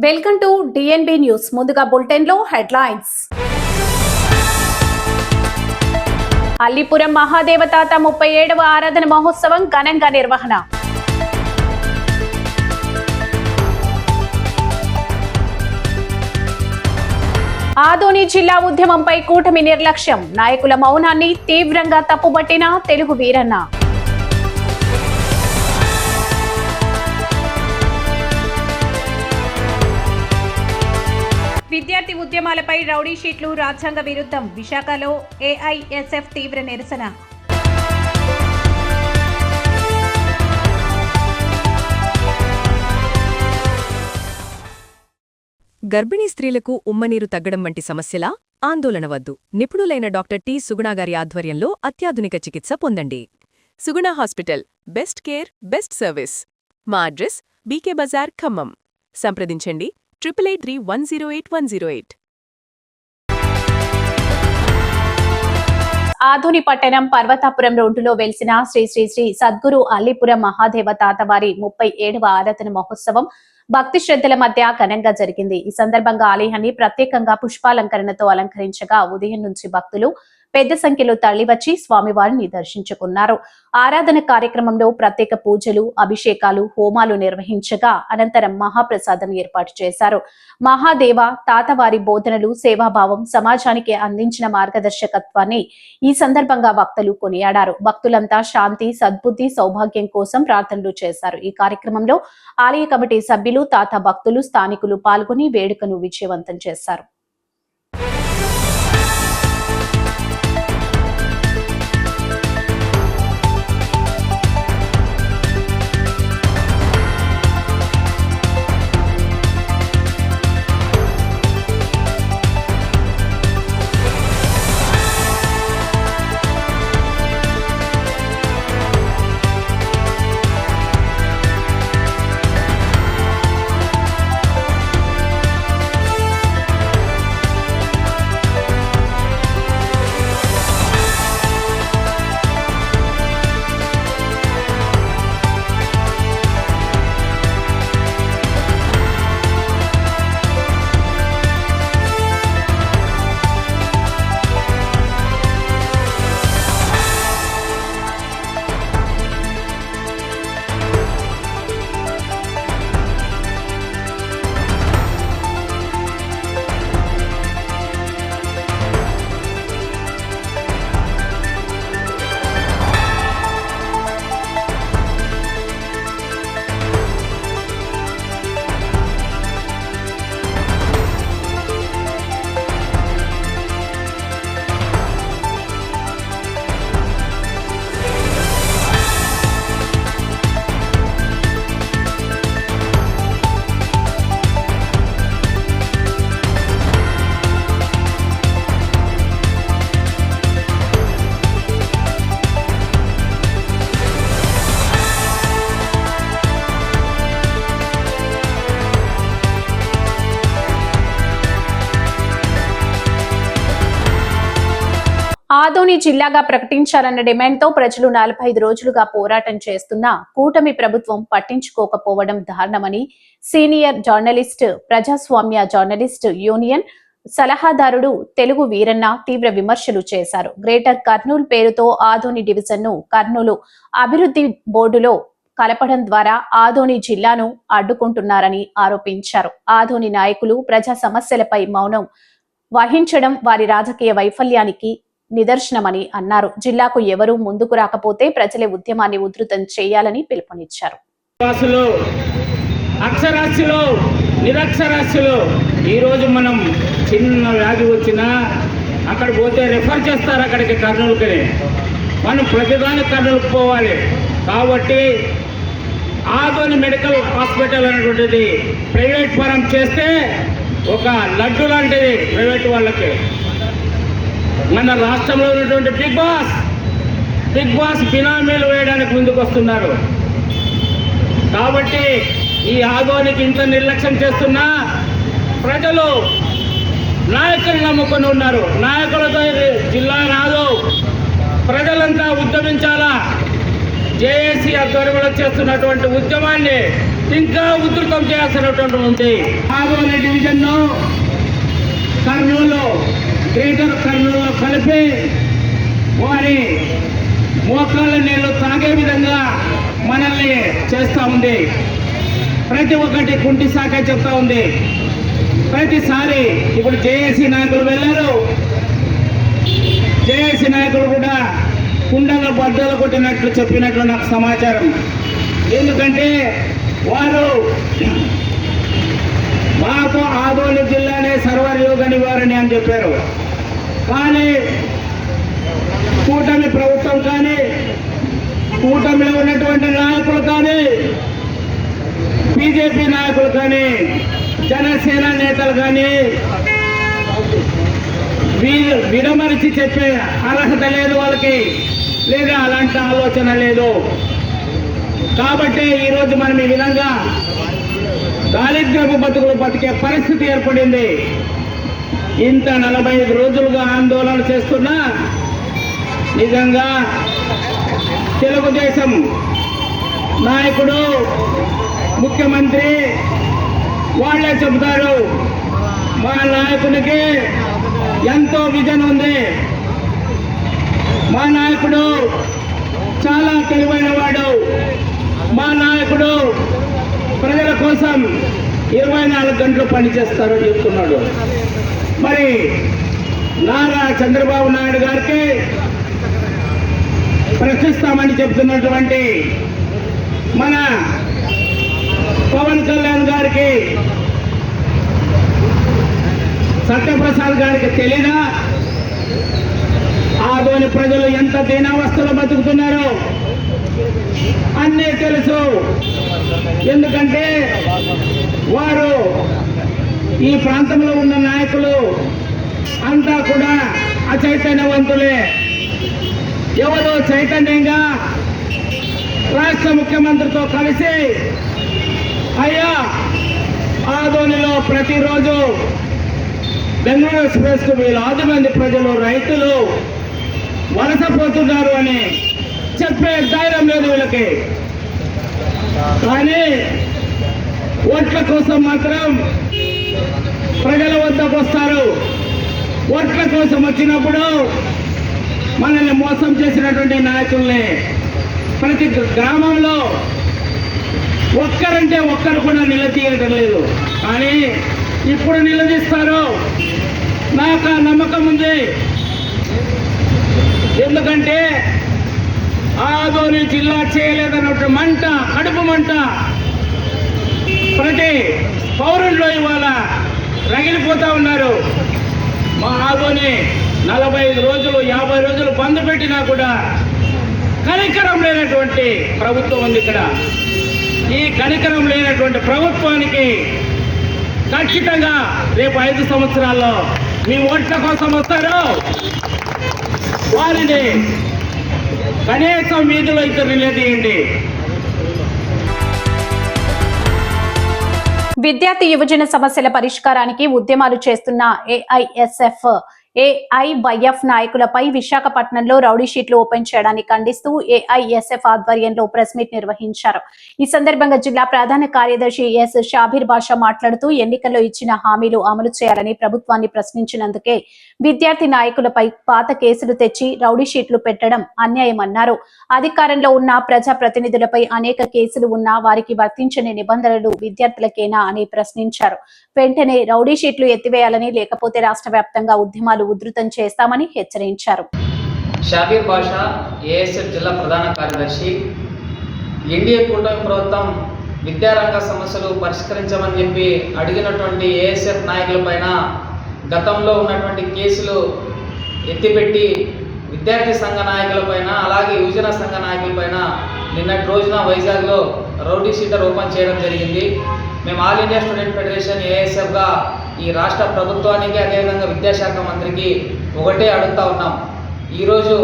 Welcome to DNB news. ముందుగా bulletin లో headlines. Allipuram మహాదేవతాత 37వ ఆరాధన మహోత్సవం ఘనంగా నిర్వహణ. ఆదోని జిల్లా ఉద్యమంపై కూటమి నిర్లక్ష్యం, నాయకుల మౌనాన్ని తీవ్రంగా తప్పుబట్టిన తెలుగు వీరన్న. విద్యార్థి ఉద్యమాలపై రౌడీ షీట్లు రాజ్యాంగ విరుద్ధం, విశాఖలో ఏఐఎస్ఎఫ్ తీవ్ర నిరసన. గర్భిణీ స్త్రీలకు ఉమ్మనీరు తగ్గడం వంటి సమస్యలా? ఆందోళన వద్దు. నిపుణులైన డాక్టర్ టి. సుగుణ గారి ఆధ్వర్యంలో అత్యాధునిక చికిత్స పొందండి. Suguna hospital, best care, best service. మా అడ్రస్ బీకే బజార్, ఖమ్మం. సంప్రదించండి 883108 ఆదోని పట్టణం పర్వతాపురం రోడ్డులో వెలిసిన శ్రీ శ్రీ శ్రీ సద్గురు అల్లిపురం మహాదేవ తాతవారి 37వ ఆరాధన మహోత్సవం భక్తి శ్రద్ధల మధ్య ఘనంగా జరిగింది. ఈ సందర్భంగా ఆలయాన్ని ప్రత్యేకంగా పుష్పాలంకరణతో అలంకరించగా ఉదయం నుంచి భక్తులు పెద్ద సంఖ్యలో తరలివచ్చి స్వామివారిని దర్శించుకున్నారు. ఆరాధన కార్యక్రమంలో ప్రత్యేక పూజలు, అభిషేకాలు, హోమాలు నిర్వహించగా అనంతరం మహాప్రసాదం ఏర్పాటు చేశారు. మహాదేవ తాతవారి బోధనలు, సేవాభావం, సమాజానికి అందించిన మార్గదర్శకత్వాన్ని ఈ సందర్భంగా భక్తులు కొనియాడారు. భక్తులంతా శాంతి, సద్బుద్ధి, సౌభాగ్యం కోసం ప్రార్థనలు చేశారు. ఈ కార్యక్రమంలో ఆలయ కమిటీ సభ్యులు, తాత భక్తులు, స్థానికులు పాల్గొని వేడుకను విజయవంతం చేశారు. ఆదోని జిల్లాగా ప్రకటించాలన్న డిమాండ్తో ప్రజలు 45 రోజులుగా పోరాటం చేస్తున్నా కూటమి ప్రభుత్వం పట్టించుకోకపోవడం దారుణమని సీనియర్ జర్నలిస్ట్, ప్రజాస్వామ్య జర్నలిస్ట్ యూనియన్ సలహాదారుడు తెలుగు వీరన్న తీవ్ర విమర్శలు చేశారు. గ్రేటర్ కర్నూలు పేరుతో ఆదోని డివిజన్ను కర్నూలు అభివృద్ధి బోర్డులో కలపడం ద్వారా ఆదోని జిల్లాను అడ్డుకుంటున్నారని ఆరోపించారు. ఆదోని నాయకులు ప్రజా సమస్యలపై మౌనం వహించడం వారి రాజకీయ వైఫల్యానికి నిదర్శనమని అన్నారు. జిల్లాకు ఎవరూ ముందుకు రాకపోతే ప్రజలే ఉద్యమాన్ని ఉధృతం చేయాలని పిలుపునిచ్చారు. అక్షరాస్యులు, నిరక్షరాస్యులు ఈరోజు మనం చిన్న వ్యాధి వచ్చినా అక్కడ పోతే రెఫర్ చేస్తారు అక్కడికి, కర్నూలుకి. మనం ప్రతిదానికి కర్నూలుకు పోవాలి. కాబట్టి ఆదోని మెడికల్ హాస్పిటల్ అనేటువంటిది ప్రైవేట్ పరం చేస్తే ఒక లడ్డు లాంటిది ప్రైవేట్ వాళ్ళకి. మన రాష్ట్రంలో ఉన్నటువంటి బిగ్ బాస్ బినామీలు వేయడానికి ముందుకు వస్తున్నారు. కాబట్టి ఈ ఆదోనికి ఇంత నిర్లక్ష్యం చేస్తున్నా ప్రజలు నాయకులు నమ్ముకొని ఉన్నారు. నాయకులతో జిల్లా రాదు, ప్రజలంతా ఉద్యమించాలా. జేఏసీ ఆధ్వర్యంలో చేస్తున్నటువంటి ఉద్యమాన్ని ఇంకా ఉధృతం చేయాల్సినటువంటి ఉంది. ఆదోని డివిజన్ను కర్నూలు, గ్రేటర్ కర్నూలు కలిపి వారి మోకాళ్ళ నీళ్లు తాగే విధంగా మనల్ని చేస్తూ ఉంది. ప్రతి ఒక్కటి కుంటి శాఖ చెప్తా ఉంది. ప్రతిసారి ఇప్పుడు జేఏసీ నాయకులు వెళ్ళారు. జేఏసీ నాయకులు కూడా కుండలో బద్దలు కొట్టినట్లు చెప్పినట్లు నాకు సమాచారం. ఎందుకంటే వారు మాకు ఆదోని జిల్లానే సర్వరోగ నివారణ అని చెప్పారు. కానీ కూటమి ప్రభుత్వం కానీ, కూటమిలో ఉన్నటువంటి నాయకులు కానీ, బీజేపీ నాయకులు కానీ, జనసేన నేతలు కానీ విడమరిచి చెప్పే అర్హత లేదు వాళ్ళకి, లేదా అలాంటి ఆలోచన లేదు. కాబట్టి ఈరోజు మనం ఈ విధంగా దారిద్ర్యపు బతుకులు బతికే పరిస్థితి ఏర్పడింది. ఇంత 45 రోజులుగా ఆందోళన చేస్తున్నా నిజంగా తెలుగుదేశం నాయకుడు, ముఖ్యమంత్రి వాళ్ళే చెబుతారు మా నాయకునికి ఎంతో విజన్ ఉంది, మా నాయకుడు చాలా తెలివైన వాడు, మా నాయకుడు ప్రజల కోసం 24 గంటలు పనిచేస్తారని చెప్తున్నాడు. మరి నారా చంద్రబాబు నాయుడు గారికి ప్రశ్నిస్తామని చెప్తున్నటువంటి మన పవన్ కళ్యాణ్ గారికి, సత్యప్రసాద్ గారికి తెలీదా ఆదోని ప్రజలు ఎంత దీనావస్థలో బతుకుతున్నారో? అన్నీ తెలుసు. ఎందుకంటే వారు ఈ ప్రాంతంలో ఉన్న నాయకులు అంతా కూడా అచైతన్యవంతులే. ఎవరు చైతన్యంగా రాష్ట్ర ముఖ్యమంత్రితో కలిసి అయ్యా ఆదోనిలో ప్రతిరోజు బెంగళూరు ఎక్స్ప్రెస్కు వేలాది మంది ప్రజలు, రైతులు వలసపోతున్నారు అని చెప్పే ధైర్యం లేదు వీళ్ళకి. కానీ ఓట్ల కోసం మాత్రం ప్రజల వద్దకు వస్తారు. ఓట్ల కోసం వచ్చినప్పుడు మనల్ని మోసం చేసినటువంటి నాయకుల్ని ప్రతి గ్రామంలో ఒక్కరంటే ఒక్కరు కూడా నిలదీయడం లేదు. కానీ ఇప్పుడు నిలదీస్తారు. నాకు ఆ నమ్మకం ఉంది. ఎందుకంటే ఆదోని జిల్లా చేయలేదన్నట్టు మంట, కడుపు మంట ప్రతి పౌరుల్లో ఇవాళ రగిలిపోతూ ఉన్నారు. మా ఆదోని 45 రోజులు 50 రోజులు బంద్ పెట్టినా కూడా కనికరం లేనటువంటి ప్రభుత్వం ఉంది ఇక్కడ. ఈ కనికరం లేనటువంటి ప్రభుత్వానికి ఖచ్చితంగా రేపు 5 సంవత్సరాల్లో మీ ఓట్ల కోసం వస్తారు. వారిని కనీసం వీధిలో ఇద్దరు నిలదీయండి. విద్యార్థి యువజన సమస్యల పరిష్కారానికి ఉద్యమాలు చేస్తున్న ఏఐఎస్ఎఫ్, ఏఐవైఎఫ్ నాయకులపై విశాఖపట్నంలో రౌడీ షీట్లు ఓపెన్ చేయడాన్ని ఖండిస్తూ ఏఐఎస్ఎఫ్ ఆధ్వర్యంలో ప్రెస్ మీట్ నిర్వహించారు. ఈ సందర్భంగా జిల్లా ప్రధాన కార్యదర్శి ఎస్ షాబీర్ బాషా మాట్లాడుతూ ఎన్నికల్లో ఇచ్చిన హామీలు అమలు చేయాలని ప్రభుత్వాన్ని ప్రశ్నించినందుకే విద్యార్థి నాయకులపై పాత కేసులు తెచ్చి రౌడీ షీట్లు పెట్టడం అన్యాయమన్నారు. అధికారంలో ఉన్న ప్రజా ప్రతినిధులపై అనేక కేసులు ఉన్నా వారికి వర్తించని నిబంధనలు విద్యార్థులకేనా అని ప్రశ్నించారు. వెంటనే రౌడీ షీట్లు ఎత్తివేయాలని, లేకపోతే రాష్ట్ర వ్యాప్తంగా ఉద్యమాలు ఉధృతం చేస్తామని హెచ్చరించారు. షాబీర్ బాషా, ఏఎస్ఎఫ్ జిల్లా ప్రధాన కార్యదర్శి. ఎన్డీఏ కూటమి ప్రభుత్వం విద్యారంగ సమస్యలు పరిష్కరించమని చెప్పి అడిగినటువంటి ఏఎస్ఎఫ్ నాయకులపైన గతంలో ఉన్నటువంటి కేసులు ఎత్తిపెట్టి విద్యార్థి సంఘ నాయకులపైన, అలాగే యువజన సంఘ నాయకులపైన నిన్నటి రోజున వైజాగ్లో రౌడీ షీటర్ ఓపెన్ చేయడం జరిగింది. మేము ఆల్ ఇండియా స్టూడెంట్ ఫెడరేషన్ ఏఎస్ఎఫ్గా ఈ రాష్ట్ర ప్రభుత్వానికి, అదేవిధంగా విద్యాశాఖ మంత్రికి ఒకటే అడుగుతా ఉన్నాం. ఈరోజు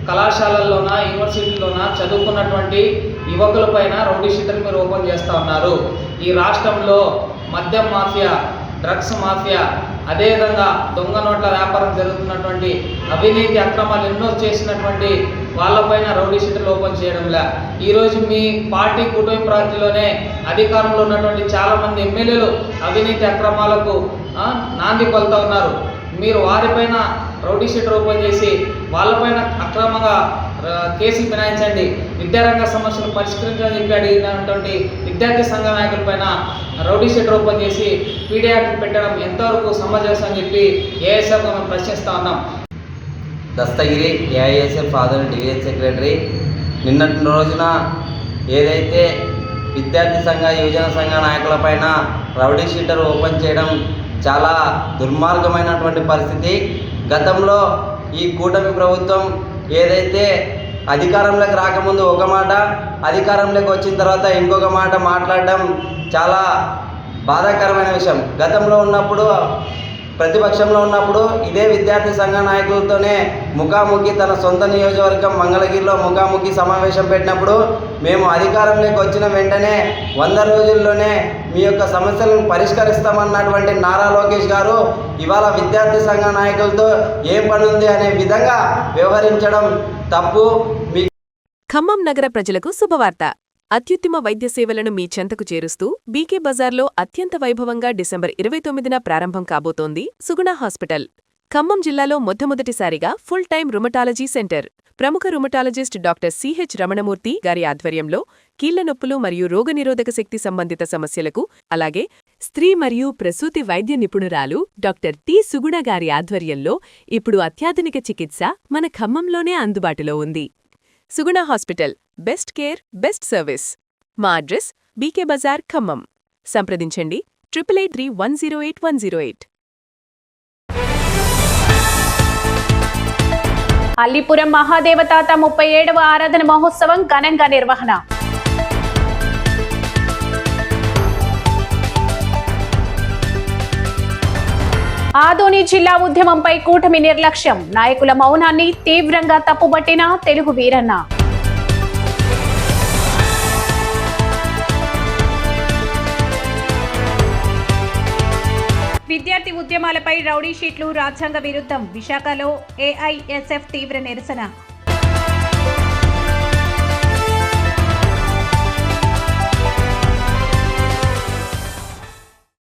కళాశాలల్లోన, యూనివర్సిటీలోన చదువుకున్నటువంటి యువకులపైన రౌడీ షీటర్ మీరు ఓపెన్ చేస్తూ ఉన్నారు. ఈ రాష్ట్రంలో మద్యం మాఫియా, డ్రగ్స్ మాఫియా, అదేవిధంగా దొంగ నోట్ల వ్యాపారం జరుగుతున్నటువంటి అవినీతి అక్రమాలు ఎన్నో చేసినటువంటి వాళ్ళపైన రౌడీ షీట్లు ఓపెన్ చేయడంలా. ఈరోజు మీ పార్టీ కూటమి పార్టీలోనే అధికారంలో ఉన్నటువంటి చాలామంది ఎమ్మెల్యేలు అవినీతి అక్రమాలకు నాంది పలుకుతూ ఉన్నారు. మీరు వారిపైన రౌడీ షీట్లు ఓపెన్ చేసి వాళ్ళపైన అక్రమంగా కేసులు ఫినాయించండి, విద్యారంగ సమస్యలు పరిష్కరించాలని చెప్పి అడిగినటువంటి విద్యార్థి సంఘ నాయకులపైన రౌడీ షీట్లు ఓపెన్ చేసి పీడీ యాక్ట్ పెట్టడం ఎంతవరకు సమంజసం అని చెప్పి ఏఎస్ఎఫ్ మనం ప్రశ్నిస్తూ ఉన్నాం. Dastagiri AISF father division secretary. నిన్నటి రోజున ఏదైతే విద్యార్థి సంఘ యువజన సంఘ నాయకులపైన రౌడీ షీటర్ ఓపెన్ చేయడం చాలా దుర్మార్గమైనటువంటి పరిస్థితి. గతంలో ఈ కూటమి ప్రభుత్వం ఏదైతే అధికారంలోకి రాకముందు ఒక మాట, అధికారంలోకి వచ్చిన తర్వాత ఇంకొక మాట మాట్లాడడం చాలా బాధాకరమైన విషయం. గతంలో ఉన్నప్పుడు ప్రతిపక్షంలో ఉన్నప్పుడు ఇదే విద్యార్థి సంఘ నాయకులతోనే ముఖాముఖి తన సొంత నియోజకవర్గం మంగళగిరిలో ముఖాముఖి సమావేశం పెట్టినప్పుడు మేము అధికారంలోకి వచ్చిన వెంటనే 100 రోజుల్లోనే మీ యొక్క సమస్యలను పరిష్కరిస్తామన్నటువంటి నారా లోకేష్ గారు ఇవాళ విద్యార్థి సంఘ నాయకులతో ఏం పని ఉంది అనే విధంగా వ్యవహరించడం తప్పు. ఖమ్మం నగర ప్రజలకు శుభవార్త. అత్యుత్తమ వైద్య సేవలను మీ చెంతకు చేరుస్తూ బీకే బజార్లో అత్యంత వైభవంగా డిసెంబర్ 29న ప్రారంభం కాబోతోంది సుగుణ హాస్పిటల్. ఖమ్మం జిల్లాలో మొట్టమొదటిసారిగా ఫుల్ టైం రుమటాలజీ సెంటర్. ప్రముఖ రుమటాలజిస్ట్ డాక్టర్ సిహెచ్ రమణమూర్తి గారి ఆధ్వర్యంలో కీళ్ల నొప్పులు మరియు రోగనిరోధక శక్తి సంబంధిత సమస్యలకు, అలాగే స్త్రీ మరియు ప్రసూతి వైద్య నిపుణురాలు డాక్టర్ టి సుగుణ గారి ఆధ్వర్యంలో ఇప్పుడు అత్యాధునిక చికిత్స మన ఖమ్మంలోనే అందుబాటులో ఉంది. Suguna hospital, best care, best service. మా అడ్రస్ బీకే బజార్, ఖమ్మం. సంప్రదించండి 883108 అల్లీపురం మహాదేవతాత 37వ ఆరాధన మహోత్సవం ఘనంగా నిర్వహణ. ఆదోని జిల్లా ఉద్యమంపై కూటమి నిర్లక్ష్యం, నాయకుల మౌనాన్ని తీవ్రంగా తప్పుబట్టిన తెలుగు వీరన్న. విద్యార్థి ఉద్యమాలపై రౌడీ షీట్లు రాజ్యాంగ విరుద్ధం, విశాఖలో ఏఐఎస్ఎఫ్ తీవ్ర నిరసన.